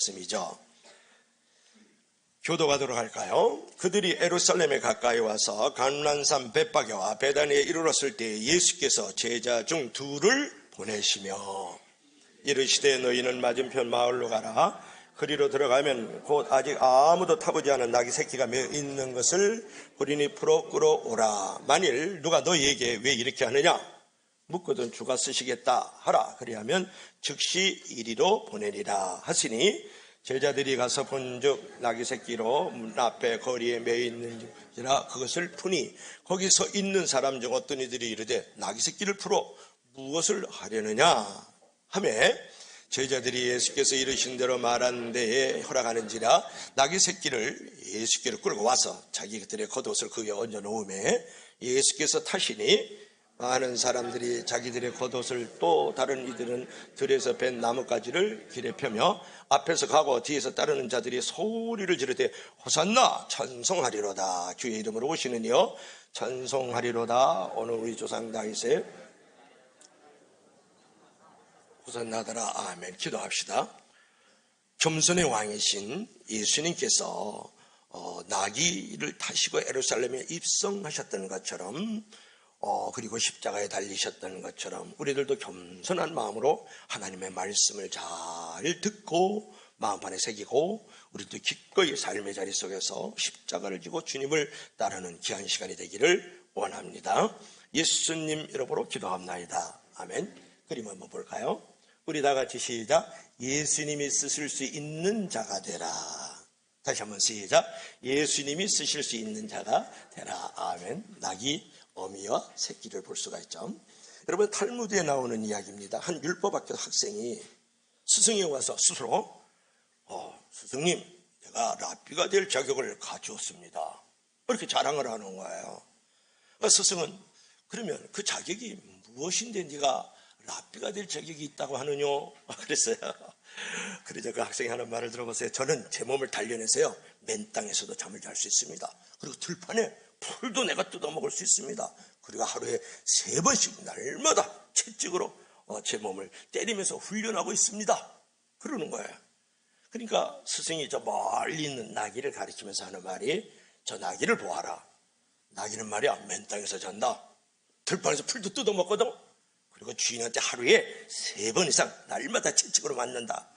말씀이죠. 교도가도록 할까요? 그들이 예루살렘에 가까이 와서 감람산 벳바게와 베다니에 이르렀을 때 예수께서 제자 중 둘을 보내시며 이르시되 너희는 맞은편 마을로 가라. 그리로 들어가면 곧 아직 아무도 타보지 않은 나귀 새끼가 매어 있는 것을 보리니 풀어 끌어오라. 만일 누가 너희에게 왜 이렇게 하느냐 묻거든 주가 쓰시겠다 하라. 그리하면 즉시 이리로 보내리라 하시니 제자들이 가서 본즉 나귀 새끼로 문 앞에 거리에 매어 있는지라 그것을 푸니 거기서 있는 사람 중 어떤 이들이 이르되 나귀 새끼를 풀어 무엇을 하려느냐 하매 제자들이 예수께서 이르신 대로 말한 데에 허락하는지라 나귀 새끼를 예수께로 끌고 와서 자기들의 겉옷을 그 위에 얹어 놓음에 예수께서 타시니 많은 사람들이 자기들의 겉옷을 또 다른 이들은 들에서 벤 나뭇가지를 길에 펴며 앞에서 가고 뒤에서 따르는 자들이 소리를 지르되 호산나 찬송하리로다. 주의 이름으로 오시는 이여 찬송하리로다. 오늘 우리 조상 다윗의 호산나더라. 아멘. 기도합시다. 겸손의 왕이신 예수님께서 나귀를 타시고 예루살렘에 입성하셨던 것처럼 그리고 십자가에 달리셨던 것처럼 우리들도 겸손한 마음으로 하나님의 말씀을 잘 듣고 마음판에 새기고 우리도 기꺼이 삶의 자리 속에서 십자가를 지고 주님을 따르는 귀한 시간이 되기를 원합니다. 예수님 이름으로 기도합나이다. 아멘. 그림 한번 볼까요? 우리 다 같이 시작. 예수님이 쓰실 수 있는 자가 되라. 다시 한번 시작. 예수님이 쓰실 수 있는 자가 되라. 아멘. 낙이 어미와 새끼를 볼 수가 있죠. 여러분 탈무드에 나오는 이야기입니다. 한 율법학교 학생이 스승에 와서 스스로 스승님 내가 랍비가 될 자격을 가지었습니다. 이렇게 자랑을 하는 거예요. 스승은 그러면 그 자격이 무엇인데 네가 랍비가 될 자격이 있다고 하느냐 그랬어요. 그래서 그 학생이 하는 말을 들어보세요. 저는 제 몸을 단련해서요 맨 땅에서도 잠을 잘 수 있습니다. 그리고 들판에 풀도 내가 뜯어먹을 수 있습니다. 그리고 하루에 3번씩 날마다 채찍으로 제 몸을 때리면서 훈련하고 있습니다. 그러는 거예요. 그러니까 스승이 저 멀리 있는 나귀를 가리키면서 하는 말이 저 나귀를 보아라. 나귀는 말이야 맨 땅에서 잔다. 들판에서 풀도 뜯어먹거든. 그리고 주인한테 하루에 3번 이상 날마다 채찍으로 맞는다.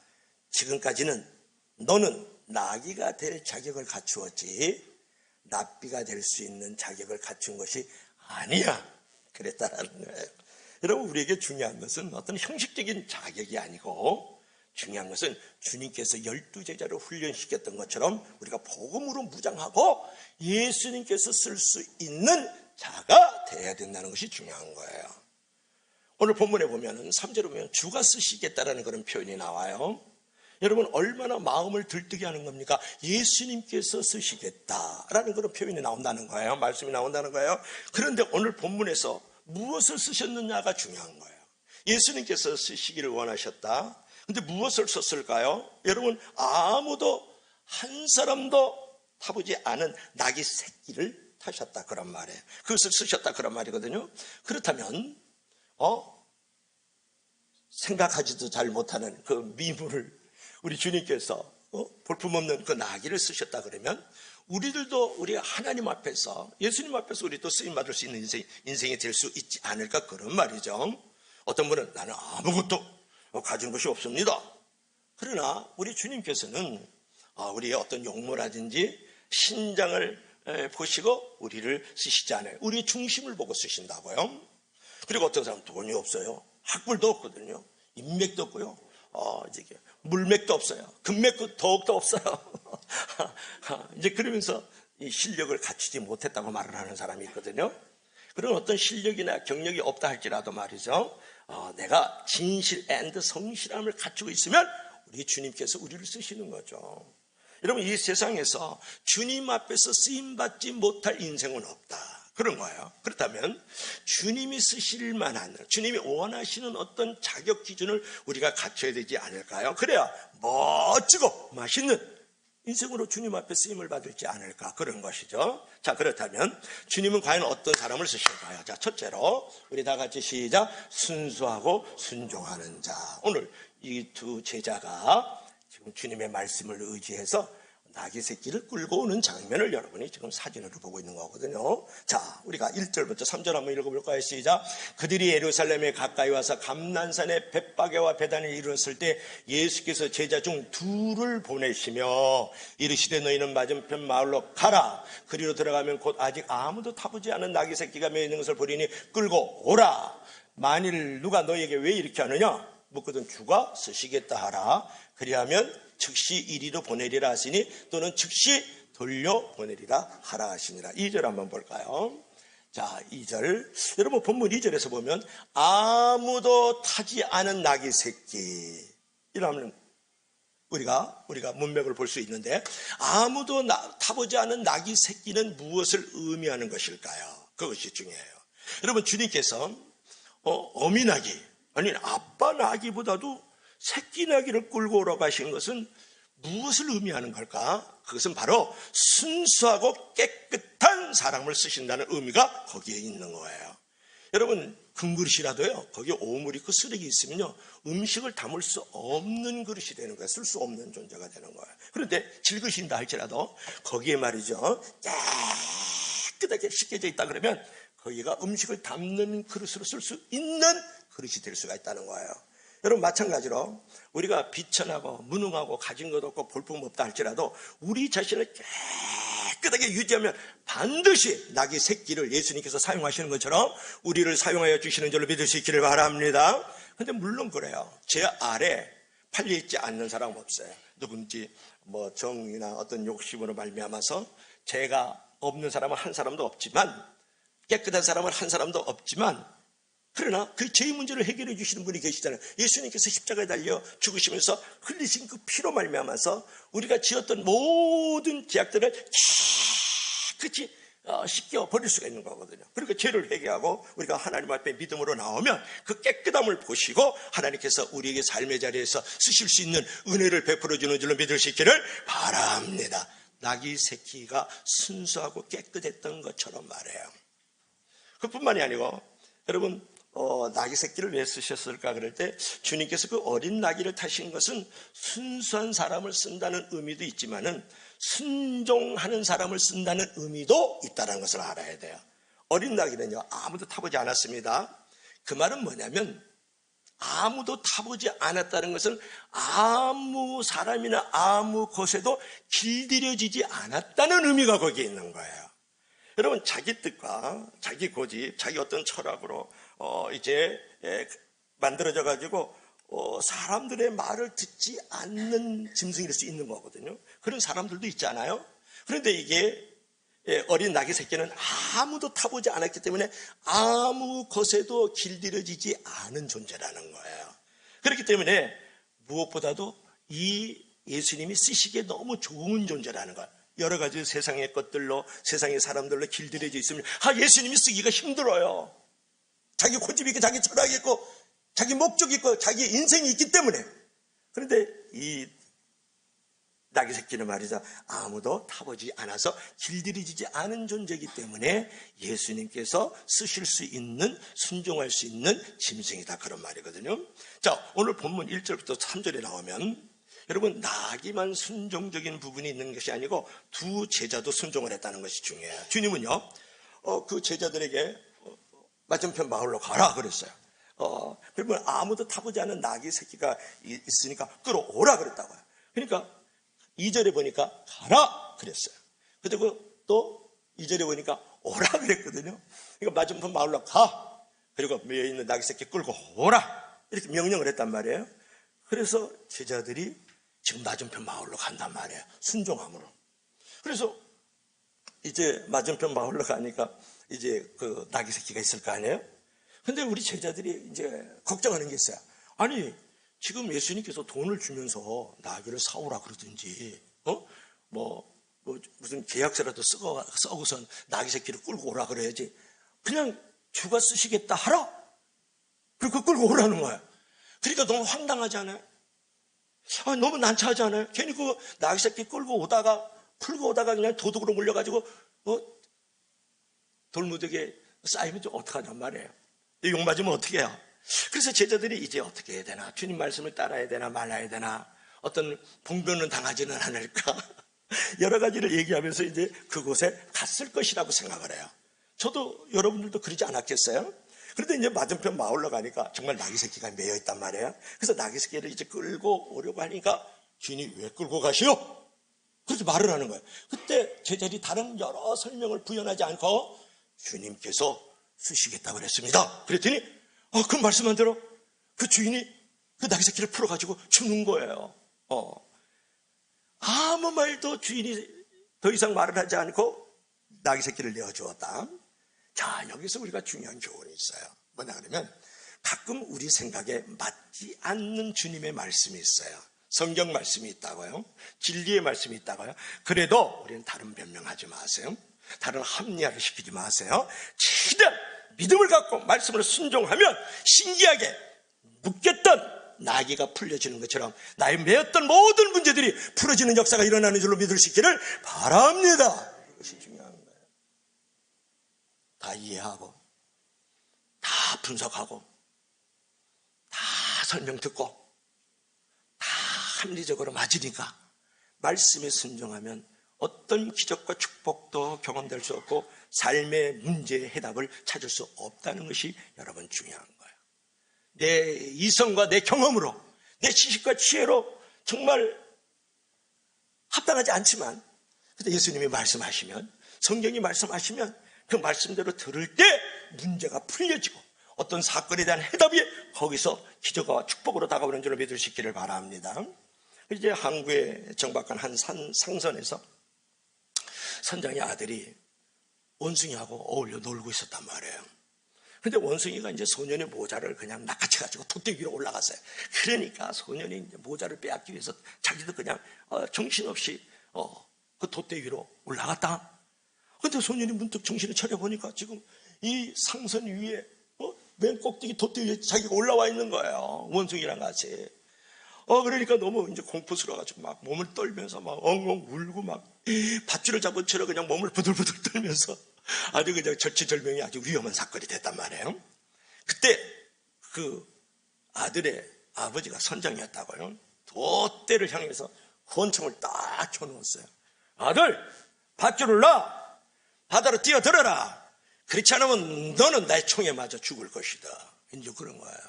지금까지는 너는 나귀가 될 자격을 갖추었지 랍비가 될 수 있는 자격을 갖춘 것이 아니야. 그랬다라는 거예요. 여러분 우리에게 중요한 것은 어떤 형식적인 자격이 아니고 중요한 것은 주님께서 12제자를 훈련시켰던 것처럼 우리가 복음으로 무장하고 예수님께서 쓸 수 있는 자가 되어야 된다는 것이 중요한 거예요. 오늘 본문에 보면 3절에 보면 주가 쓰시겠다라는 그런 표현이 나와요. 여러분 얼마나 마음을 들뜨게 하는 겁니까? 예수님께서 쓰시겠다라는 그런 표현이 나온다는 거예요. 말씀이 나온다는 거예요. 그런데 오늘 본문에서 무엇을 쓰셨느냐가 중요한 거예요. 예수님께서 쓰시기를 원하셨다. 근데 무엇을 썼을까요? 여러분 아무도 한 사람도 타보지 않은 나귀 새끼를 타셨다 그런 말이에요. 그것을 쓰셨다 그런 말이거든요. 그렇다면 생각하지도 잘 못하는 그 미물을 우리 주님께서 볼품없는 그 나귀를 쓰셨다 그러면 우리들도 우리가 하나님 앞에서 예수님 앞에서 우리 또 쓰임받을 수 있는 인생이 될 수 있지 않을까 그런 말이죠. 어떤 분은 나는 아무것도 가진 것이 없습니다. 그러나 우리 주님께서는 우리의 어떤 용모라든지 신장을 보시고 우리를 쓰시지 않아요. 우리의 중심을 보고 쓰신다고요. 그리고 어떤 사람은 돈이 없어요. 학벌도 없거든요. 인맥도 없고요. 물맥도 없어요. 금맥도 더욱더 없어요. 이제 그러면서 이 실력을 갖추지 못했다고 말을 하는 사람이 있거든요. 그런 어떤 실력이나 경력이 없다 할지라도 말이죠. 내가 진실 앤드 성실함을 갖추고 있으면 우리 주님께서 우리를 쓰시는 거죠. 여러분 이 세상에서 주님 앞에서 쓰임받지 못할 인생은 없다. 그런 거예요. 그렇다면 주님이 쓰실 만한 주님이 원하시는 어떤 자격 기준을 우리가 갖춰야 되지 않을까요? 그래야 멋지고 맛있는 인생으로 주님 앞에 쓰임을 받을지 않을까 그런 것이죠. 자 그렇다면 주님은 과연 어떤 사람을 쓰실까요? 자 첫째로 우리 다 같이 시작. 순수하고 순종하는 자. 오늘 이 두 제자가 지금 주님의 말씀을 의지해서 나귀 새끼를 끌고 오는 장면을 여러분이 지금 사진으로 보고 있는 거거든요. 자, 우리가 1절부터 3절 한번 읽어볼까요? 시작. 그들이 예루살렘에 가까이 와서 감난산에 벳바게와 베단을 이르렀을 때 예수께서 제자 중 둘을 보내시며 이르시되 너희는 맞은편 마을로 가라. 그리로 들어가면 곧 아직 아무도 타보지 않은 나귀 새끼가 매 있는 것을 보리니 끌고 오라. 만일 누가 너희에게 왜 이렇게 하느냐 묻거든 주가 쓰시겠다 하라. 그리하면 즉시 이리로 보내리라 하시니 또는 즉시 돌려보내리라 하라 하시니라. 2절 한번 볼까요? 자, 2절. 여러분 본문 2절에서 보면 아무도 타지 않은 나귀 새끼 이라면 우리가 문맥을 볼 수 있는데 아무도 타보지 않은 나귀 새끼는 무엇을 의미하는 것일까요? 그것이 중요해요. 여러분 주님께서 어미 나귀 아니 아빠 나귀보다도 새끼 나귀를 끌고 오라고 하신 것은 무엇을 의미하는 걸까? 그것은 바로 순수하고 깨끗한 사람을 쓰신다는 의미가 거기에 있는 거예요. 여러분 금그릇이라도요 거기에 오물 있고 쓰레기 있으면요 음식을 담을 수 없는 그릇이 되는 거예요. 쓸 수 없는 존재가 되는 거예요. 그런데 질그릇인다 할지라도 거기에 말이죠 깨끗하게 씻겨져 있다 그러면 거기가 음식을 담는 그릇으로 쓸 수 있는 그릇이 될 수가 있다는 거예요. 여러분 마찬가지로 우리가 비천하고 무능하고 가진 것 없고 볼품 없다 할지라도 우리 자신을 깨끗하게 유지하면 반드시 나귀 새끼를 예수님께서 사용하시는 것처럼 우리를 사용하여 주시는 줄로 믿을 수 있기를 바랍니다. 그런데 물론 그래요. 제 아래 팔려있지 않는 사람은 없어요. 누군지 뭐 정이나 어떤 욕심으로 말미암아서 죄가 없는 사람은 한 사람도 없지만 깨끗한 사람은 한 사람도 없지만 그러나 그 죄의 문제를 해결해 주시는 분이 계시잖아요. 예수님께서 십자가에 달려 죽으시면서 흘리신 그 피로 말미암아서 우리가 지었던 모든 죄악들을 깨끗이 씻겨 버릴 수가 있는 거거든요. 그러니까 죄를 회개하고 우리가 하나님 앞에 믿음으로 나오면 그 깨끗함을 보시고 하나님께서 우리에게 삶의 자리에서 쓰실 수 있는 은혜를 베풀어 주는 줄로 믿을 수 있기를 바랍니다. 나귀 새끼가 순수하고 깨끗했던 것처럼 말해요. 그뿐만이 아니고 여러분 나귀 새끼를 왜 쓰셨을까 그럴 때 주님께서 그 어린 나귀를 타신 것은 순수한 사람을 쓴다는 의미도 있지만은 순종하는 사람을 쓴다는 의미도 있다는 것을 알아야 돼요. 어린 나귀는요 아무도 타보지 않았습니다. 그 말은 뭐냐면 아무도 타보지 않았다는 것은 아무 사람이나 아무 곳에도 길들여지지 않았다는 의미가 거기에 있는 거예요. 여러분 자기 뜻과 자기 고집, 자기 어떤 철학으로 이제 만들어져 가지고 사람들의 말을 듣지 않는 짐승일 수 있는 거거든요. 그런 사람들도 있잖아요. 그런데 이게 어린 나귀 새끼는 아무도 타보지 않았기 때문에 아무 것에도 길들여지지 않은 존재라는 거예요. 그렇기 때문에 무엇보다도 이 예수님이 쓰시기에 너무 좋은 존재라는 거예요. 여러 가지 세상의 것들로 세상의 사람들로 길들여져 있으면 예수님이 쓰기가 힘들어요. 자기 고집이 있고 자기 철학이 있고 자기 목적이 있고 자기 인생이 있기 때문에. 그런데 이 나귀 새끼는 말이죠 아무도 타보지 않아서 길들여지지 않은 존재이기 때문에 예수님께서 쓰실 수 있는 순종할 수 있는 짐승이다 그런 말이거든요. 자 오늘 본문 1절부터 3절에 나오면 여러분 나귀만 순종적인 부분이 있는 것이 아니고 두 제자도 순종을 했다는 것이 중요해요. 주님은요 그 제자들에게 맞은편 마을로 가라 그랬어요. 그러면 아무도 타보지 않은 나귀 새끼가 있으니까 끌어오라 그랬다고요. 그러니까 2절에 보니까 가라 그랬어요. 그리고 또 2절에 보니까 오라 그랬거든요. 그러니까 맞은편 마을로 가. 그리고 매여 있는 나귀 새끼 끌고 오라. 이렇게 명령을 했단 말이에요. 그래서 제자들이 지금 맞은편 마을로 간단 말이에요. 순종함으로. 그래서 이제 맞은편 마을로 가니까 이제 그 나귀 새끼가 있을 거 아니에요? 근데 우리 제자들이 이제 걱정하는 게 있어요. 아니, 지금 예수님께서 돈을 주면서 나귀를 사오라 그러든지, 무슨 계약서라도 써고선 나귀 새끼를 끌고 오라 그래야지. 그냥 주가 쓰시겠다 하라. 그리고 끌고 오라는 거야. 그러니까 너무 황당하지 않아요? 너무 난처하지 않아요? 괜히 그 나귀 새끼 끌고 오다가, 풀고 오다가 그냥 도둑으로 물려가지고, 돌무더기에 쌓이면 좀 어떡하냔 말이에요. 욕 맞으면 어떻게 해요? 그래서 제자들이 이제 어떻게 해야 되나? 주님 말씀을 따라야 되나 말아야 되나? 어떤 봉변을 당하지는 않을까? 여러 가지를 얘기하면서 이제 그곳에 갔을 것이라고 생각을 해요. 저도 여러분들도 그러지 않았겠어요? 그런데 이제 맞은편 마을로 가니까 정말 나귀 새끼가 매여 있단 말이에요. 그래서 나귀 새끼를 이제 끌고 오려고 하니까 주인이 왜 끌고 가시오? 그렇게 말을 하는 거예요. 그때 제자들이 다른 여러 설명을 부연하지 않고 주님께서 쓰시겠다고 그랬습니다. 그랬더니 그 말씀만 들어 그 주인이 그 나귀 새끼를 풀어가지고 주는 거예요. 아무 말도 주인이 더 이상 말을 하지 않고 나귀 새끼를 내어주었다. 자, 여기서 우리가 중요한 교훈이 있어요. 뭐냐 그러면 가끔 우리 생각에 맞지 않는 주님의 말씀이 있어요. 성경 말씀이 있다고요. 진리의 말씀이 있다고요. 그래도 우리는 다른 변명하지 마세요. 다른 합리화를 시키지 마세요. 최대한 믿음을 갖고 말씀을 순종하면 신기하게 묶였던 나귀가 풀려지는 것처럼 나의 매였던 모든 문제들이 풀어지는 역사가 일어나는 줄로 믿을 수 있기를 바랍니다. 이것이 중요한 거예요. 다 이해하고 다 분석하고 다 설명 듣고 다 합리적으로 맞으니까 말씀에 순종하면 어떤 기적과 축복도 경험될 수 없고 삶의 문제의 해답을 찾을 수 없다는 것이 여러분 중요한 거예요. 내 이성과 내 경험으로 내 지식과 지혜로 정말 합당하지 않지만 그때 예수님이 말씀하시면 성경이 말씀하시면 그 말씀대로 들을 때 문제가 풀려지고 어떤 사건에 대한 해답이 거기서 기적과 축복으로 다가오는 줄로 믿을 수 있기를 바랍니다. 이제 항구에 정박한 한 상선에서 선장의 아들이 원숭이하고 어울려 놀고 있었단 말이에요. 근데 원숭이가 이제 소년의 모자를 그냥 낚아채 가지고 돛대 위로 올라갔어요. 그러니까 소년이 이제 모자를 빼앗기 위해서 자기도 그냥 정신없이 그 돛대 위로 올라갔다. 근데 소년이 문득 정신을 차려보니까 지금 이 상선 위에 맨 꼭대기 돛대 위에 자기가 올라와 있는 거예요. 원숭이랑 같이. 그러니까 너무 이제 공포스러워가지고 막 몸을 떨면서 막 엉엉 울고 막 밧줄을 잡은 채로 그냥 몸을 부들부들 떨면서 아주 그냥 절체절명이 아주 위험한 사건이 됐단 말이에요. 그때 그 아들의 아버지가 선장이었다고요. 돛대를 향해서 권총을 딱 쳐놓았어요. 아들, 밧줄을 놔. 바다로 뛰어들어라. 그렇지 않으면 너는 나의 총에 맞아 죽을 것이다. 이제 그런 거예요.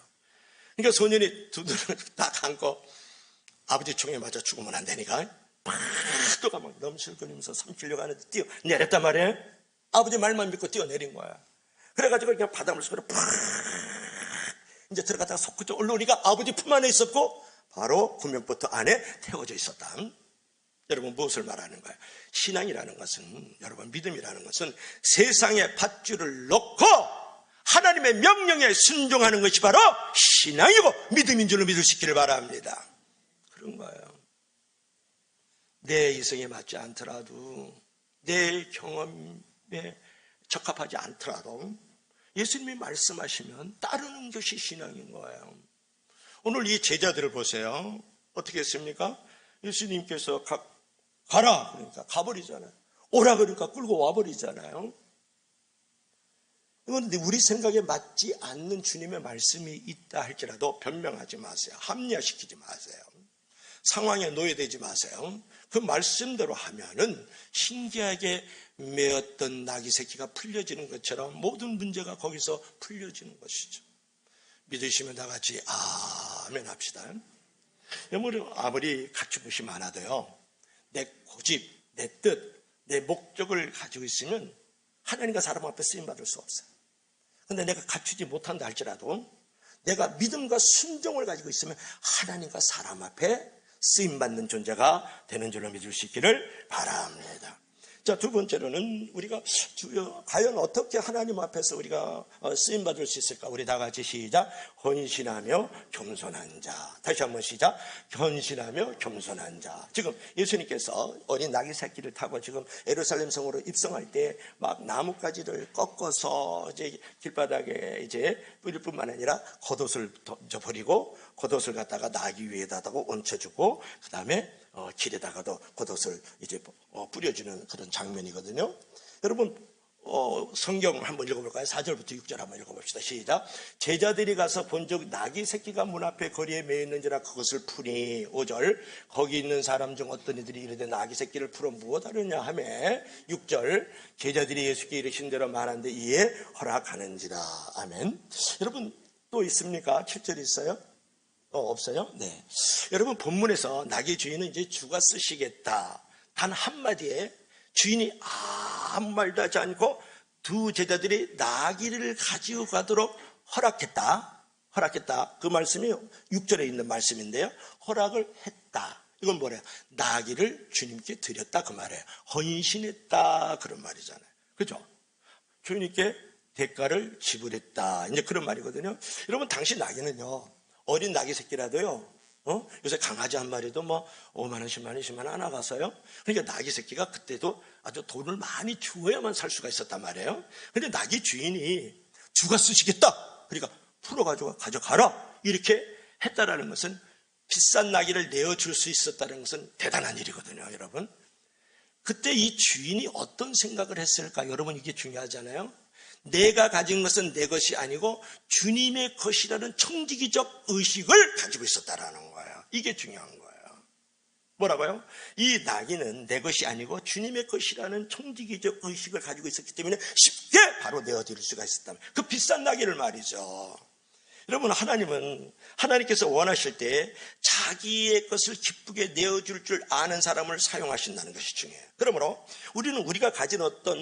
그러니까 소년이 두 눈을 딱 감고 아버지 총에 맞아 죽으면 안 되니까 파도가 막 넘실거리면서 삼키려고 하는데 뛰어내렸단 말이에요. 아버지 말만 믿고 뛰어내린 거야. 그래가지고 그냥 바닷물 속으로 팍 이제 들어갔다가 속구쳐 올라오니까 아버지 품 안에 있었고 바로 구명보트 안에 태워져 있었다. 여러분 무엇을 말하는 거예요? 신앙이라는 것은 여러분 믿음이라는 것은 세상에 밧줄을 놓고 하나님의 명령에 순종하는 것이 바로 신앙이고 믿음인 줄로 믿을 수 있기를 바랍니다. 그런 거예요. 내 이성에 맞지 않더라도 내 경험에 적합하지 않더라도 예수님이 말씀하시면 따르는 것이 신앙인 거예요. 오늘 이 제자들을 보세요. 어떻게 했습니까? 예수님께서 가라 그러니까 가버리잖아요. 오라 그러니까 끌고 와버리잖아요. 그런데 우리 생각에 맞지 않는 주님의 말씀이 있다 할지라도 변명하지 마세요. 합리화시키지 마세요. 상황에 노예되지 마세요. 그 말씀대로 하면은 신기하게 매었던 나귀 새끼가 풀려지는 것처럼 모든 문제가 거기서 풀려지는 것이죠. 믿으시면 다 같이 아멘 합시다. 아무리 갖추굿이 많아도요, 내 고집, 내 뜻, 내 목적을 가지고 있으면 하나님과 사람 앞에 쓰임받을 수 없어요. 근데 내가 갖추지 못한다 할지라도 내가 믿음과 순종을 가지고 있으면 하나님과 사람 앞에 쓰임받는 존재가 되는 줄로 믿을 수 있기를 바랍니다. 자, 두 번째로는 우리가 과연 어떻게 하나님 앞에서 우리가 쓰임받을 수 있을까? 우리 다 같이 시작. 헌신하며 겸손한 자. 다시 한번 시작. 헌신하며 겸손한 자. 지금 예수님께서 어린 나귀 새끼를 타고 지금 예루살렘 성으로 입성할 때 막 나뭇가지를 꺾어서 이제 길바닥에 이제 뿌릴 뿐만 아니라 겉옷을 던져버리고 겉옷을 갖다가 나귀 위에다가 얹혀주고 그 다음에 길에다가도 겉옷을 이제 뿌려주는 그런 장면이거든요. 여러분, 성경 한번 읽어볼까요? 4절부터 6절 한번 읽어봅시다. 시작. 제자들이 가서 본즉 낙이 새끼가 문 앞에 거리에 매여 있는지라 그것을 푸니. 5절. 거기 있는 사람 중 어떤 이들이 이르되 낙이 새끼를 풀어 무엇 하려냐 하며. 6절. 제자들이 예수께 이르신 대로 말한데 이에 허락하는지라. 아멘. 여러분 또 있습니까? 7절 있어요? 없어요? 네. 여러분 본문에서 낙의 주인은 이제 주가 쓰시겠다. 단 한마디에 주인이 아무 말도 하지 않고 두 제자들이 나귀를 가지고 가도록 허락했다. 그 말씀이 6절에 있는 말씀인데요. 허락을 했다. 이건 뭐래요? 나귀를 주님께 드렸다 그 말이에요. 헌신했다 그런 말이잖아요. 그죠? 주님께 대가를 지불했다. 이제 그런 말이거든요. 여러분 당시 나귀는요. 어린 나귀 새끼라도요. 요새 강아지 한 마리도 5만 원, 10만 원, 20만 원 하나 가서요. 그러니까 나귀 새끼가 그때도 아주 돈을 많이 주어야만 살 수가 있었단 말이에요. 근데 나귀 주인이 주가 쓰시겠다. 그러니까 풀어가지고 가져가라. 이렇게 했다라는 것은 비싼 나귀를 내어줄 수 있었다는 것은 대단한 일이거든요, 여러분. 그때 이 주인이 어떤 생각을 했을까? 여러분 이게 중요하잖아요. 내가 가진 것은 내 것이 아니고 주님의 것이라는 청지기적 의식을 가지고 있었다라는 거예요. 이게 중요한 거예요. 뭐라고요? 이 나귀는 내 것이 아니고 주님의 것이라는 청지기적 의식을 가지고 있었기 때문에 쉽게 바로 내어드릴 수가 있었다면 그 비싼 나귀를 말이죠. 여러분 하나님께서 원하실 때 자기의 것을 기쁘게 내어줄 줄 아는 사람을 사용하신다는 것이 중요해요. 그러므로 우리가 가진 어떤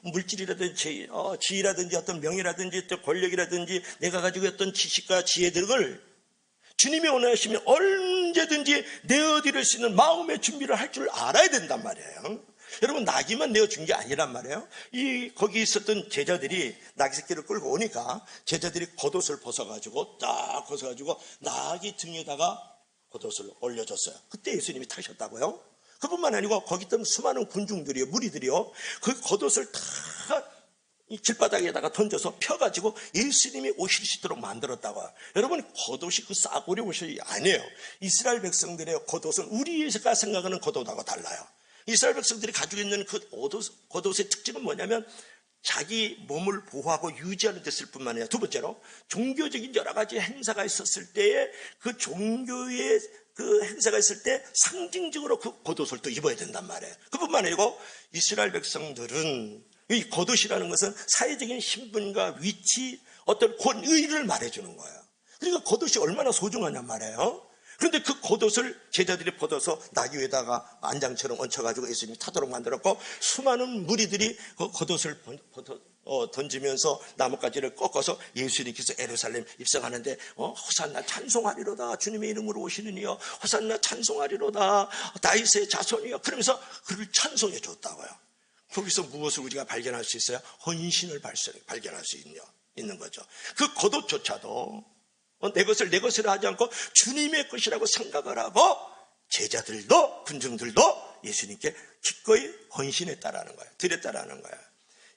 물질이라든지 지위라든지 어떤 명예라든지 어떤 권력이라든지 내가 가지고 있던 지식과 지혜들을 주님이 원하시면 언제든지 내어드릴 수 있는 마음의 준비를 할 줄 알아야 된단 말이에요. 여러분 나귀만 내어준 게 아니란 말이에요. 거기 있었던 제자들이 나귀 새끼를 끌고 오니까 제자들이 겉옷을 벗어가지고 나귀 등에다가 겉옷을 올려줬어요. 그때 예수님이 타셨다고요. 그뿐만 아니고 거기 있던 수많은 군중들이요, 무리들이요, 그 겉옷을 다 길바닥에다가 던져서 펴가지고 예수님이 오실 수 있도록 만들었다고요. 여러분 겉옷이 그 싸구려 옷이 아니에요. 이스라엘 백성들의 겉옷은 우리가 생각하는 겉옷하고 달라요. 이스라엘 백성들이 가지고 있는 그 겉옷의 특징은 뭐냐면 자기 몸을 보호하고 유지하는 데 쓸 뿐만 아니라 두 번째로 종교적인 여러 가지 행사가 있었을 때에 그 종교의 그 행사가 있을 때 상징적으로 그 겉옷을 또 입어야 된단 말이에요. 그뿐만 아니고 이스라엘 백성들은 이 겉옷이라는 것은 사회적인 신분과 위치, 어떤 권위를 말해주는 거예요. 그러니까 겉옷이 얼마나 소중하냔 말이에요. 그런데 그 겉옷을 제자들이 벗어서 나귀 위에다가 안장처럼 얹혀가지고 예수님이 타도록 만들었고 수많은 무리들이 그 겉옷을 던지면서 나뭇가지를 꺾어서 예수님께서 예루살렘 입성하는데 호산나 찬송하리로다 주님의 이름으로 오시는 이여 호산나 찬송하리로다 다윗의 자손이여 그러면서 그를 찬송해 줬다고요. 거기서 무엇을 우리가 발견할 수 있어요? 헌신을 발견할 수 있는 거죠. 그 겉옷조차도 내 것을 내 것으로 하지 않고 주님의 것이라고 생각을 하고 제자들도 군중들도 예수님께 기꺼이 헌신했다라는 거예요. 드렸다라는 거예요.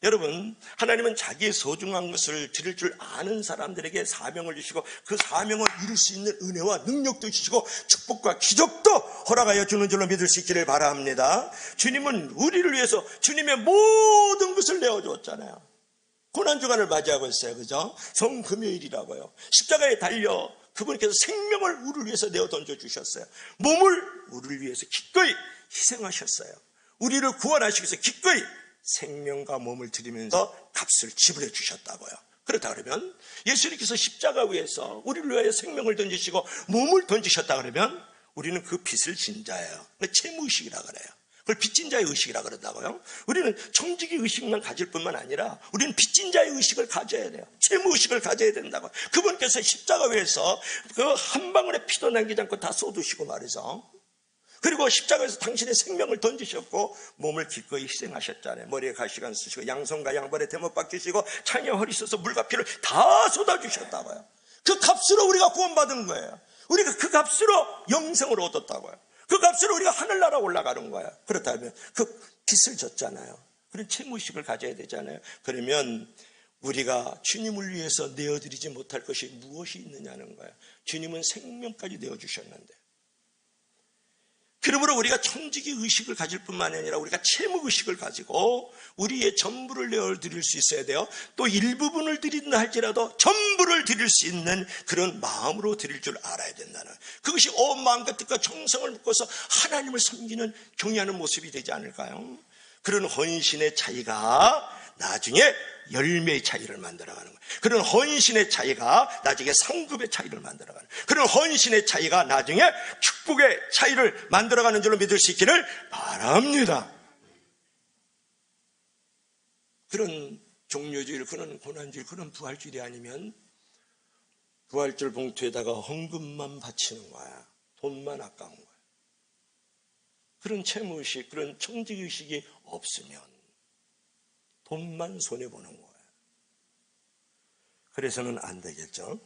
여러분 하나님은 자기의 소중한 것을 드릴 줄 아는 사람들에게 사명을 주시고 그 사명을 이룰 수 있는 은혜와 능력도 주시고 축복과 기적도 허락하여 주는 줄로 믿을 수 있기를 바랍니다. 주님은 우리를 위해서 주님의 모든 것을 내어주었잖아요. 고난주간을 맞이하고 있어요. 그죠? 성금요일이라고요. 십자가에 달려 그분께서 생명을 우리를 위해서 내어 던져주셨어요. 몸을 우리를 위해서 기꺼이 희생하셨어요. 우리를 구원하시기 위해서 기꺼이 생명과 몸을 드리면서 값을 지불해 주셨다고요. 그렇다 그러면 예수님께서 십자가 위에서 우리를 위하여 생명을 던지시고 몸을 던지셨다 그러면 우리는 그 빚을 진 자예요. 채무의식이라 그래요. 그걸 빚진 자의 의식이라 그런다고요. 우리는 청지기 의식만 가질 뿐만 아니라 우리는 빚진 자의 의식을 가져야 돼요. 채무의식을 가져야 된다고. 그분께서 십자가 위에서 그 한 방울의 피도 남기지 않고 다 쏟으시고 말이죠. 그리고 십자가에서 당신의 생명을 던지셨고 몸을 기꺼이 희생하셨잖아요. 머리에 가시관 쓰시고 양손과 양발에 대못 박히시고 창에 허리 써서 물과 피를 다 쏟아주셨다고요. 그 값으로 우리가 구원받은 거예요. 우리가 그 값으로 영생을 얻었다고요. 그 값으로 우리가 하늘나라 올라가는 거야. 그렇다면 그 빚을 졌잖아요. 그런 채무의식을 가져야 되잖아요. 그러면 우리가 주님을 위해서 내어드리지 못할 것이 무엇이 있느냐는 거예요. 주님은 생명까지 내어주셨는데 그러므로 우리가 청지기 의식을 가질 뿐만 아니라 우리가 채무 의식을 가지고 우리의 전부를 내어드릴 수 있어야 돼요. 또 일부분을 드린다 할지라도 전부를 드릴 수 있는 그런 마음으로 드릴 줄 알아야 된다는, 그것이 온 마음과 뜻과 정성을 묶어서 하나님을 섬기는 경외하는 모습이 되지 않을까요? 그런 헌신의 차이가 나중에 열매의 차이를 만들어가는 거예요. 그런 헌신의 차이가 나중에 상급의 차이를 만들어가는, 그런 헌신의 차이가 나중에 축복의 차이를 만들어가는 줄로 믿을 수 있기를 바랍니다. 그런 종료주일, 그런 고난주일, 그런 부활주일이 아니면 부활절 봉투에다가 헌금만 바치는 거야. 돈만 아까운 거야. 그런 채무의식, 그런 청지의식이 없으면 돈만 손해보는 거예요. 그래서는 안 되겠죠.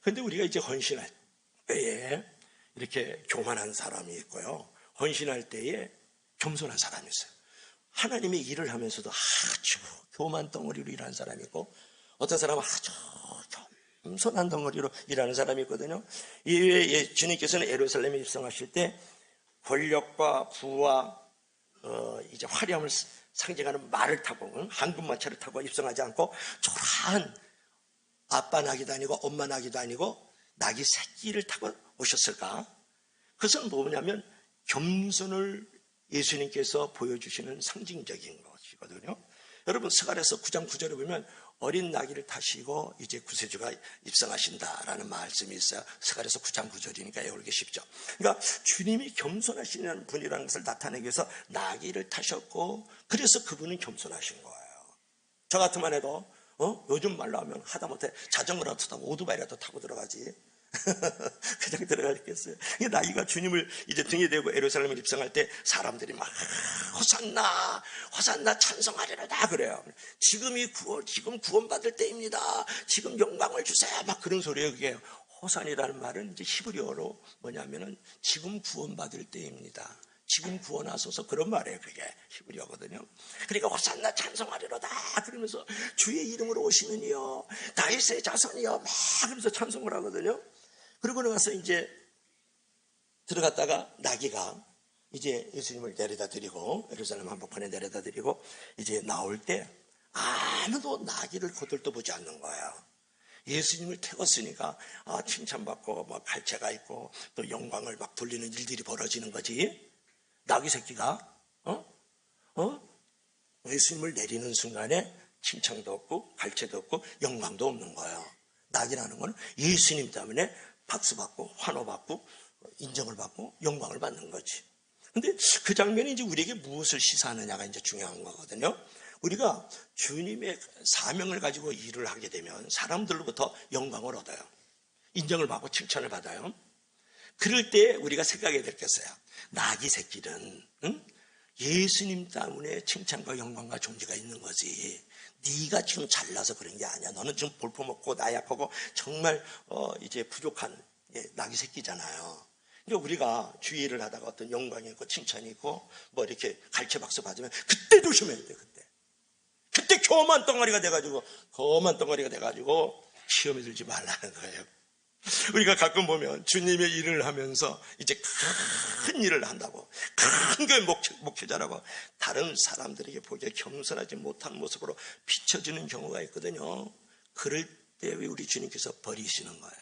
그런데 우리가 이제 헌신할 때에 이렇게 교만한 사람이 있고요, 헌신할 때에 겸손한 사람이 있어요. 하나님의 일을 하면서도 아주 교만 덩어리로 일하는 사람이 있고, 어떤 사람은 아주 겸손한 덩어리로 일하는 사람이 있거든요. 이외에 주님께서는 예루살렘에 입성하실 때 권력과 부와 이제 화려함을 상징하는 말을 타고, 황금마차를 타고 입성하지 않고 초라한 아빠 나귀도 아니고 엄마 나귀도 아니고 나귀 새끼를 타고 오셨을까? 그것은 뭐냐면 겸손을 예수님께서 보여주시는 상징적인 것이거든요. 여러분, 스가랴서 9장 9절에 보면 어린 나귀를 타시고 이제 구세주가 입성하신다라는 말씀이 있어요. 스가랴서 9장 9절이니까 외우기 쉽죠. 그러니까 주님이 겸손하시는 분이라는 것을 나타내기 위해서 나귀를 타셨고, 그래서 그분은 겸손하신 거예요. 저 같으면 해도 요즘 말로 하면 하다못해 자전거라도 타고 오토바이라도 타고 들어가지. 그냥 들어가겠어요. 나귀가 주님을 이제 등에 대고 예루살렘을 입성할 때 사람들이 막 호산나 호산나 찬송하리로다 그래요. 지금 구원받을 때입니다. 지금 영광을 주세요. 막 그런 소리예요. 그게 호산이라는 말은 이제 히브리어로 뭐냐면은 지금 구원받을 때입니다. 지금 구원하소서, 그런 말이에요. 그게 히브리어거든요. 그러니까 호산나 찬송하리로다 그러면서 주의 이름으로 오시는 이여 다윗의 자손이여 막 그러면서 찬송을 하거든요. 그러고 나서 이제 들어갔다가 나귀가 이제 예수님을 데려다 드리고 예루살렘 한복판에 데려다 드리고 이제 나올 때 아무도 나귀를 거들떠보지 않는 거예요. 예수님을 태웠으니까 칭찬받고 막 갈채가 있고 또 영광을 막 돌리는 일들이 벌어지는 거지. 나귀 새끼가 예수님을 내리는 순간에 칭찬도 없고 갈채도 없고 영광도 없는 거예요. 나귀라는 건 예수님 때문에 박수받고 환호받고 인정을 받고 영광을 받는 거지. 근데 그 장면이 이제 우리에게 무엇을 시사하느냐가 이제 중요한 거거든요. 우리가 주님의 사명을 가지고 일을 하게 되면 사람들로부터 영광을 얻어요. 인정을 받고 칭찬을 받아요. 그럴 때 우리가 생각해야 될 게 있어요. 나귀 새끼는 예수님 때문에 칭찬과 영광과 존재가 있는 거지. 네가 지금 잘나서 그런 게 아니야. 너는 지금 볼품없고 나약하고 정말 이제 부족한 나귀 새끼잖아요. 그러니까 우리가 주의를 하다가 어떤 영광이 있고 칭찬이 있고 뭐 이렇게 갈채 박수 받으면 그때 조심해야 돼. 그때 교만 덩어리가 돼가지고 시험에 들지 말라는 거예요. 우리가 가끔 보면 주님의 일을 하면서 이제 큰 일을 한다고, 큰 교회 목회자라고 다른 사람들에게 보기에 겸손하지 못한 모습으로 비춰지는 경우가 있거든요. 그럴 때 우리 주님께서 버리시는 거예요.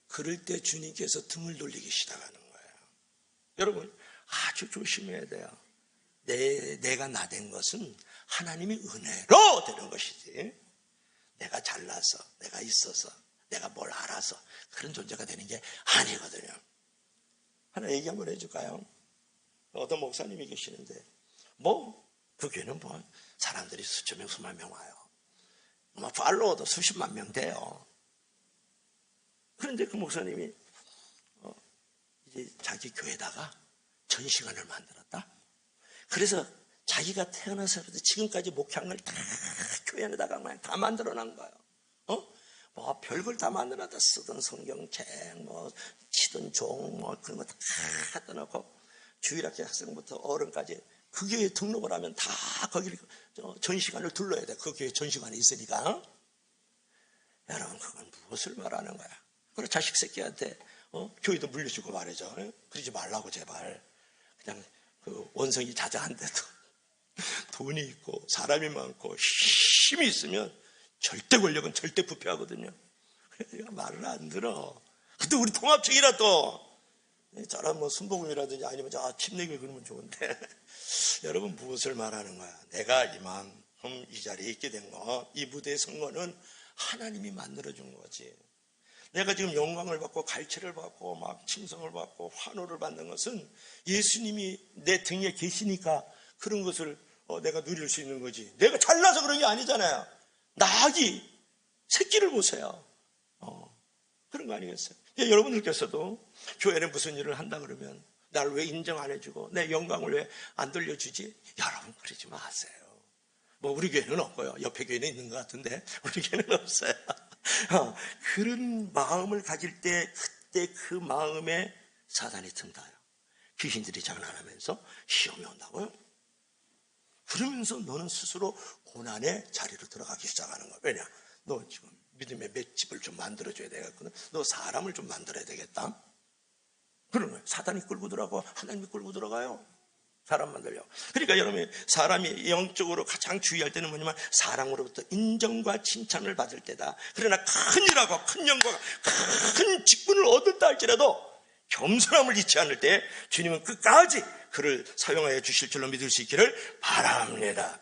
그럴 때 주님께서 등을 돌리기 시작하는 거예요. 여러분, 아주 조심해야 돼요. 내가 나된 것은 하나님의 은혜로 되는 것이지, 내가 잘나서, 내가 있어서, 내가 뭘 알아서 그런 존재가 되는 게 아니거든요. 하나 얘기 한번 해줄까요? 어떤 목사님이 계시는데 그 교회는 사람들이 수천 명 수만 명 와요. 팔로워도 수십만 명 돼요. 그런데 그 목사님이 이제 자기 교회에다가 전시관을 만들었다. 그래서 자기가 태어나서부터 지금까지 목회한 걸 다 교회 안에다가 그냥 다 만들어 놓은 거예요. 별걸 다 만들어놨다. 쓰던 성경책, 치던 종, 그런 거 다 갖다 놓고 주일학교 학생부터 어른까지 그 교회에 등록을 하면 다 거기를 전시관을 둘러야 돼. 그 교회 전시관이 있으니까. 여러분, 그건 무엇을 말하는 거야? 그리고 자식 새끼한테 교회도 물려주고 말이죠. 그러지 말라고 제발. 그냥 그 원성이 자자한데도 돈이 있고 사람이 많고 힘이 있으면 절대 권력은 절대 부패하거든요. 그래서 말을 안 들어. 근데 우리 통합적이라도 저런 뭐 순복음이라든지 아니면 칩 내기 그러면 좋은데 여러분 무엇을 말하는 거야? 내가 이만큼 이 자리에 있게 된 거, 이 무대에 선 거는 하나님이 만들어준 거지. 내가 지금 영광을 받고 갈채를 받고 막 칭송을 받고 환호를 받는 것은 예수님이 내 등에 계시니까 그런 것을 내가 누릴 수 있는 거지. 내가 잘나서 그런 게 아니잖아요. 나아기 새끼를 보세요. 그런 거 아니겠어요? 여러분들께서도 교회는 무슨 일을 한다 그러면 나를 왜 인정 안 해주고 내 영광을 왜 안 돌려주지? 여러분 그러지 마세요. 뭐 우리 교회는 없고요. 옆에 교회는 있는 것 같은데 우리 교회는 없어요. 그런 마음을 가질 때 그때 그 마음에 사단이 튼다요. 귀신들이 장난하면서 시험이 온다고요. 그러면서 너는 스스로 고난의 자리로 들어가기 시작하는 거야. 왜냐? 너 지금 믿음의 맷집을 좀 만들어줘야 되겠거든. 너 사람을 좀 만들어야 되겠다. 그런 거예요. 사단이 끌고 들어가고 하나님이 끌고 들어가요. 사람 만들려. 그러니까 여러분이 사람이 영적으로 가장 주의할 때는 뭐냐면 사람으로부터 인정과 칭찬을 받을 때다. 그러나 큰 일하고 큰 영광, 큰 직분을 얻었다 할지라도 겸손함을 잃지 않을 때 주님은 끝까지 그를 사용하여 주실 줄로 믿을 수 있기를 바랍니다.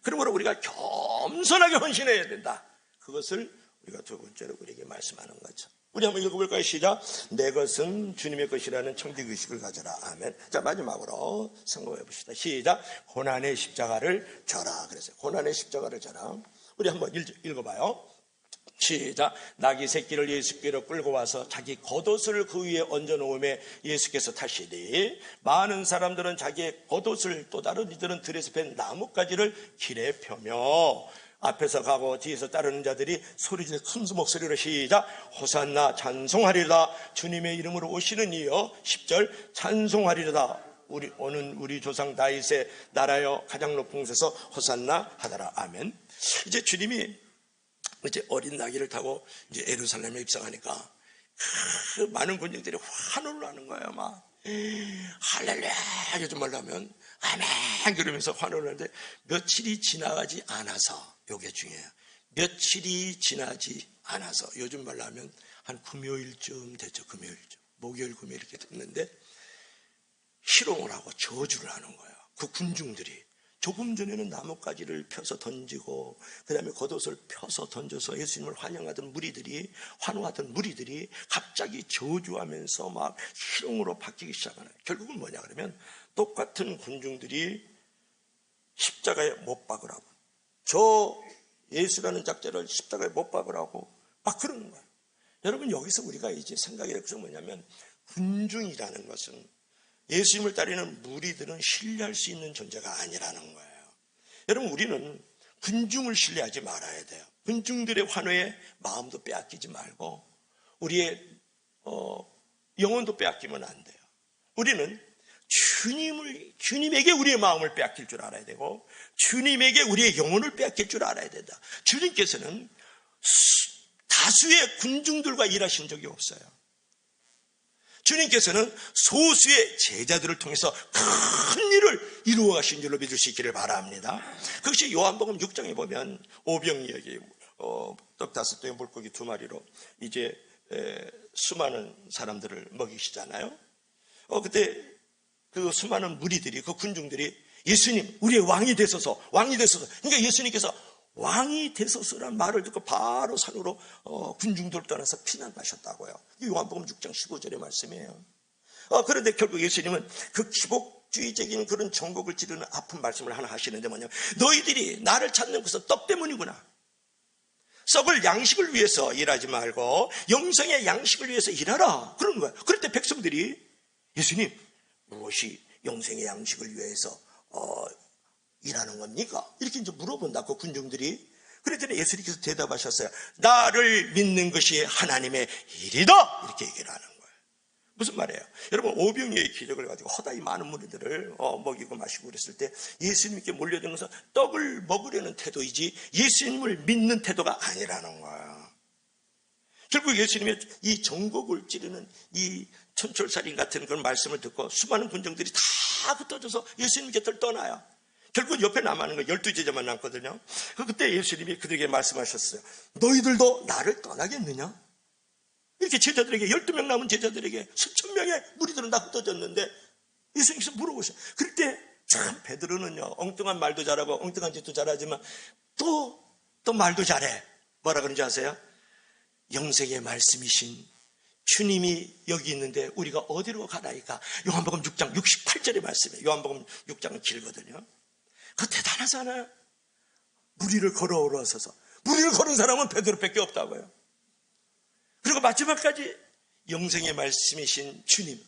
그러므로 우리가 겸손하게 헌신해야 된다. 그것을 우리가 두 번째로 우리에게 말씀하는 거죠. 우리 한번 읽어볼까요? 시작. 내 것은 주님의 것이라는 청지의식을 가져라. 아멘. 자, 마지막으로 성공해 봅시다. 시작. 고난의 십자가를 져라. 그랬어요. 고난의 십자가를 져라. 우리 한번 읽어봐요. 시작. 나귀 새끼를 예수께로 끌고 와서 자기 겉옷을 그 위에 얹어놓음에 예수께서 타시니 많은 사람들은 자기의 겉옷을 또 다른 이들은 들에서 벤 나뭇가지를 길에 펴며 앞에서 가고 뒤에서 따르는 자들이 소리지르 큰 목소리로 시작. 호산나 찬송하리로다. 주님의 이름으로 오시는 이여 10절 찬송하리로다. 오는 우리 조상 다윗의 나라여 가장 높은 곳에서 호산나 하더라. 아멘. 이제 주님이 이제 어린 나귀를 타고 이제 예루살렘에 입성하니까 그 많은 군중들이 환호를 하는 거예요. 막 할렐루야 좀 말하면 아멘 그러면서 환호를 하는데 며칠이 지나가지 않아서, 요게 중요해요. 며칠이 지나지 않아서, 요즘 말로 하면 한 금요일쯤 됐죠. 금요일쯤, 목요일 금요일 이렇게 됐는데 희롱을 하고 저주를 하는 거예요. 그 군중들이 조금 전에는 나뭇가지를 펴서 던지고 그 다음에 겉옷을 펴서 던져서 예수님을 환영하던 무리들이, 환호하던 무리들이 갑자기 저주하면서 막 희롱으로 바뀌기 시작하는, 결국은 뭐냐 그러면 똑같은 군중들이 십자가에 못 박으라고, 저 예수라는 작자를 십자가에 못 박으라고 막 그러는 거예요. 여러분 여기서 우리가 이제 생각해야 할 것은 뭐냐면 군중이라는 것은 예수님을 따르는 무리들은 신뢰할 수 있는 존재가 아니라는 거예요. 여러분 우리는 군중을 신뢰하지 말아야 돼요. 군중들의 환호에 마음도 빼앗기지 말고 우리의 영혼도 빼앗기면 안 돼요. 우리는 주님에게 우리의 마음을 빼앗길 줄 알아야 되고 주님에게 우리의 영혼을 빼앗길 줄 알아야 된다. 주님께서는 다수의 군중들과 일하신 적이 없어요. 주님께서는 소수의 제자들을 통해서 큰 일을 이루어 가신 줄로 믿을 수 있기를 바랍니다. 그것이 요한복음 6장에 보면 오병이어에게 떡 5개 물고기 2마리로 이제 수많은 사람들을 먹이시잖아요. 그때 그 수많은 무리들이, 그 군중들이 예수님 우리의 왕이 되소서, 왕이 되소서. 그러니까 예수님께서 왕이 되소서란 말을 듣고 바로 산으로 군중들을 떠나서 피난하셨다고요. 요한복음 6장 15절의 말씀이에요. 그런데 결국 예수님은 그 기복주의적인 그런 정복을 지르는 아픈 말씀을 하나 하시는데 뭐냐면 너희들이 나를 찾는 것은 떡 때문이구나. 썩을 양식을 위해서 일하지 말고 영생의 양식을 위해서 일하라. 그런 거예요. 그럴 때 백성들이 예수님 무엇이 영생의 양식을 위해서 일하는 겁니까? 이렇게 이제 물어본다, 그 군중들이. 그랬더니 예수님께서 대답하셨어요. 나를 믿는 것이 하나님의 일이다! 이렇게 얘기를 하는 거예요. 무슨 말이에요? 여러분, 오병이어의 기적을 가지고 허다히 많은 무리들을 먹이고 마시고 그랬을 때 예수님께 몰려든 것은 떡을 먹으려는 태도이지 예수님을 믿는 태도가 아니라는 거예요. 결국 예수님의 이 정복을 찌르는 이 촌철살인 같은 그런 말씀을 듣고 수많은 군중들이 다 흩어져서 예수님 곁을 떠나요. 결국 옆에 남아있는 거 12제자만 남거든요. 그때 예수님이 그들에게 말씀하셨어요. 너희들도 나를 떠나겠느냐? 이렇게 제자들에게 12명 남은 제자들에게 수천 명의 무리들은 다 흩어졌는데 예수님께서 물어보셔요. 그럴 때 참 베드로는요 엉뚱한 말도 잘하고 엉뚱한 짓도 잘하지만 또 말도 잘해. 뭐라 그런지 아세요? 영생의 말씀이신 주님이 여기 있는데 우리가 어디로 가나이까? 요한복음 6장 68절의 말씀이에요. 요한복음 6장은 길거든요. 그거 대단하잖아요. 무리를 걸어오러서서 무리를 걸은 사람은 베드로밖에 없다고요. 그리고 마지막까지 영생의 말씀이신 주님,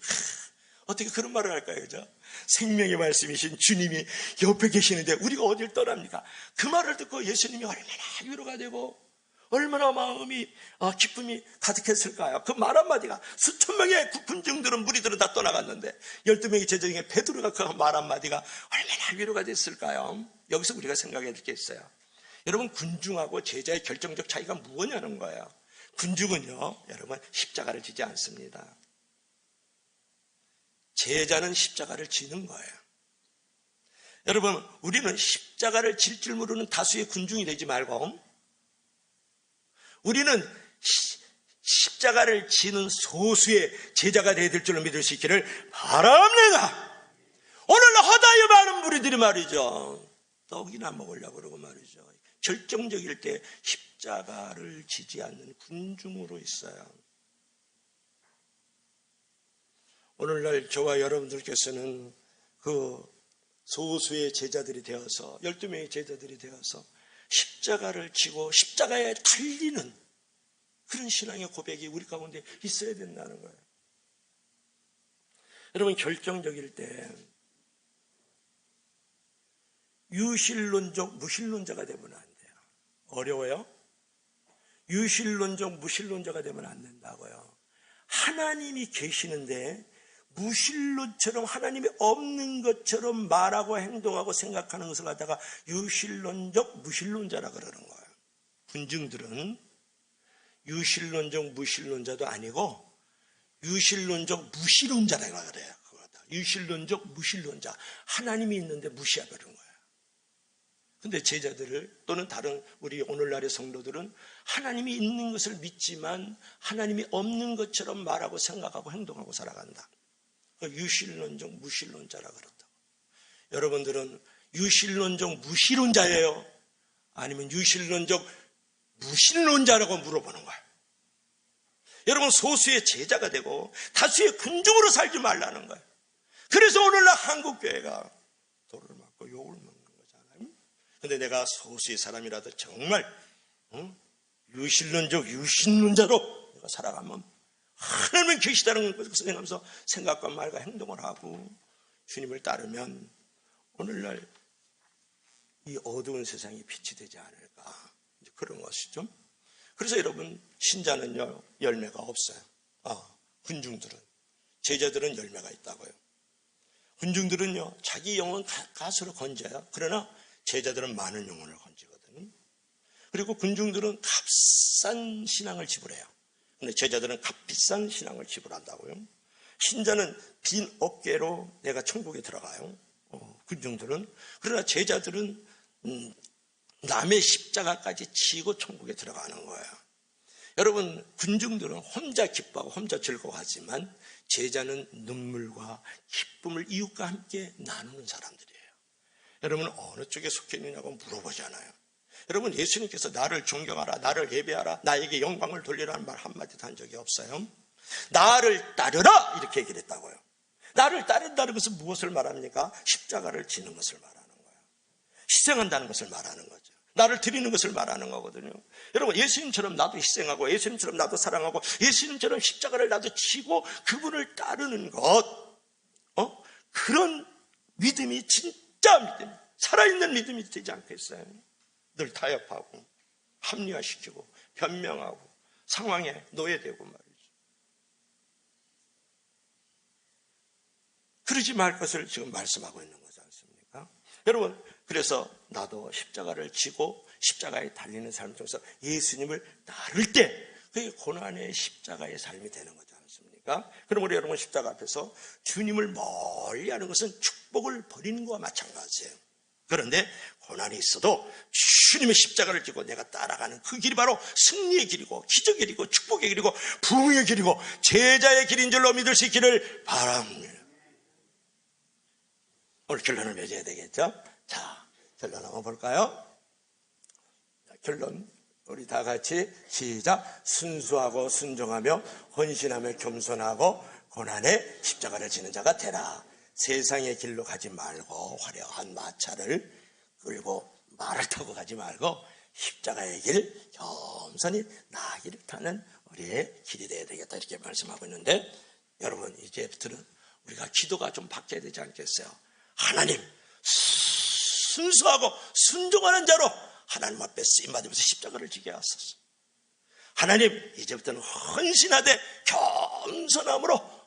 어떻게 그런 말을 할까요? 그죠? 생명의 말씀이신 주님이 옆에 계시는데 우리가 어딜 떠납니까? 그 말을 듣고 예수님이 얼마나 위로가 되고 얼마나 마음이 기쁨이 가득했을까요? 그 말 한마디가 수천 명의 군중들은 무리들은 다 떠나갔는데 12명의 제자 중에 베드로가 그 말 한마디가 얼마나 위로가 됐을까요? 여기서 우리가 생각해야 될 게 있어요. 여러분, 군중하고 제자의 결정적 차이가 무엇이냐는 거예요. 군중은요, 여러분, 십자가를 지지 않습니다. 제자는 십자가를 지는 거예요. 여러분, 우리는 십자가를 질 줄 모르는 다수의 군중이 되지 말고 우리는 십자가를 지는 소수의 제자가 되어야 될 줄로 믿을 수 있기를 바랍니다. 오늘날 허다히 많은 무리들이 말이죠, 떡이나 먹으려고 그러고 말이죠, 결정적일 때 십자가를 지지 않는 군중으로 있어요. 오늘날 저와 여러분들께서는 그 소수의 제자들이 되어서 12명의 제자들이 되어서 십자가를 지고 십자가에 달리는 그런 신앙의 고백이 우리 가운데 있어야 된다는 거예요. 여러분, 결정적일 때 유실론적 무실론자가 되면 안 돼요. 어려워요? 유실론적 무실론자가 되면 안 된다고요. 하나님이 계시는데 무실론처럼 하나님이 없는 것처럼 말하고 행동하고 생각하는 것을 갖다가 유실론적 무실론자라 그러는 거예요. 군중들은 유실론적 무실론자도 아니고 유실론적 무실론자라고 그래요. 유실론적 무실론자, 하나님이 있는데 무시해버린 거예요. 근데 제자들을 또는 다른 우리 오늘날의 성도들은 하나님이 있는 것을 믿지만 하나님이 없는 것처럼 말하고 생각하고 행동하고 살아간다. 유실론적 무실론자라 그렇다. 여러분들은 유실론적 무실론자예요? 아니면 유실론적 무실론자라고 물어보는 거예요. 여러분, 소수의 제자가 되고 다수의 군중으로 살지 말라는 거예요. 그래서 오늘날 한국교회가 돌을 맞고 욕을 먹는 거잖아요. 근데 내가 소수의 사람이라도 정말 유실론적 유실론자로 내가 살아가면 하나님은 계시다는 것을 생각하면서 생각과 말과 행동을 하고 주님을 따르면 오늘날 이 어두운 세상이 빛이 되지 않을까, 그런 것이죠. 그래서 여러분, 신자는요 열매가 없어요. 군중들은, 제자들은 열매가 있다고요. 군중들은요 자기 영혼 가수로 건져요. 그러나 제자들은 많은 영혼을 건지거든요. 그리고 군중들은 값싼 신앙을 지불해요. 근데 제자들은 값비싼 신앙을 지불한다고요. 신자는 빈 어깨로 내가 천국에 들어가요. 군중들은. 그러나 제자들은 남의 십자가까지 지고 천국에 들어가는 거예요. 여러분, 군중들은 혼자 기뻐하고 혼자 즐거워하지만 제자는 눈물과 기쁨을 이웃과 함께 나누는 사람들이에요. 여러분, 어느 쪽에 속해 있느냐고 물어보잖아요. 여러분, 예수님께서 나를 존경하라, 나를 예배하라, 나에게 영광을 돌리라는 말 한마디도 한 적이 없어요. 나를 따르라 이렇게 얘기를 했다고요. 나를 따른다는 것은 무엇을 말합니까? 십자가를 지는 것을 말하는 거예요. 희생한다는 것을 말하는 거죠. 나를 드리는 것을 말하는 거거든요. 여러분, 예수님처럼 나도 희생하고 예수님처럼 나도 사랑하고 예수님처럼 십자가를 나도 지고 그분을 따르는 것, 그런 믿음이 진짜 믿음, 살아있는 믿음이 되지 않겠어요? 늘 타협하고 합리화시키고 변명하고 상황에 노예되고 말이죠. 그러지 말 것을 지금 말씀하고 있는 거지 않습니까? 여러분, 그래서 나도 십자가를 지고 십자가에 달리는 삶 속에서 예수님을 따를 때 그게 고난의 십자가의 삶이 되는 거지 않습니까? 아닙니까? 그럼 우리 여러분 십자가 앞에서 주님을 멀리하는 것은 축복을 버리는 것과 마찬가지예요. 그런데 고난이 있어도 주님의 십자가를 지고 내가 따라가는 그 길이 바로 승리의 길이고 기적의 길이고 축복의 길이고 부흥의 길이고 제자의 길인 줄로 믿을 수 있기를 바랍니다. 오늘 결론을 맺어야 되겠죠? 자, 결론 한번 볼까요? 결론, 우리 다 같이 시작. 순수하고 순종하며 헌신하며 겸손하고 고난의 십자가를 지는 자가 되라. 세상의 길로 가지 말고 화려한 마차를 끌고 말을 타고 가지 말고 십자가의 길 겸손히 나아기를 타는 우리의 길이 되어야 되겠다, 이렇게 말씀하고 있는데, 여러분 이제부터는 우리가 기도가 좀 바뀌어야 되지 않겠어요? 하나님, 순수하고 순종하는 자로 하나님 앞에 쓰임받으면서 십자가를 지게 하소서. 하나님, 이제부터는 헌신하되 겸손함으로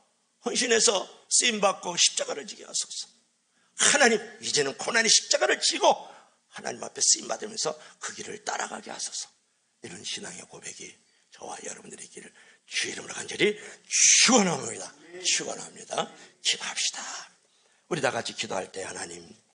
헌신해서 쓰임받고 십자가를 지게 하소서. 하나님, 이제는 고난의 십자가를 지고 하나님 앞에 쓰임받으면서 그 길을 따라가게 하소서. 이런 신앙의 고백이 저와 여러분들의 길을 주의 이름으로 간절히 축원합니다. 축원합니다. 기도합시다. 우리 다 같이 기도할 때 하나님,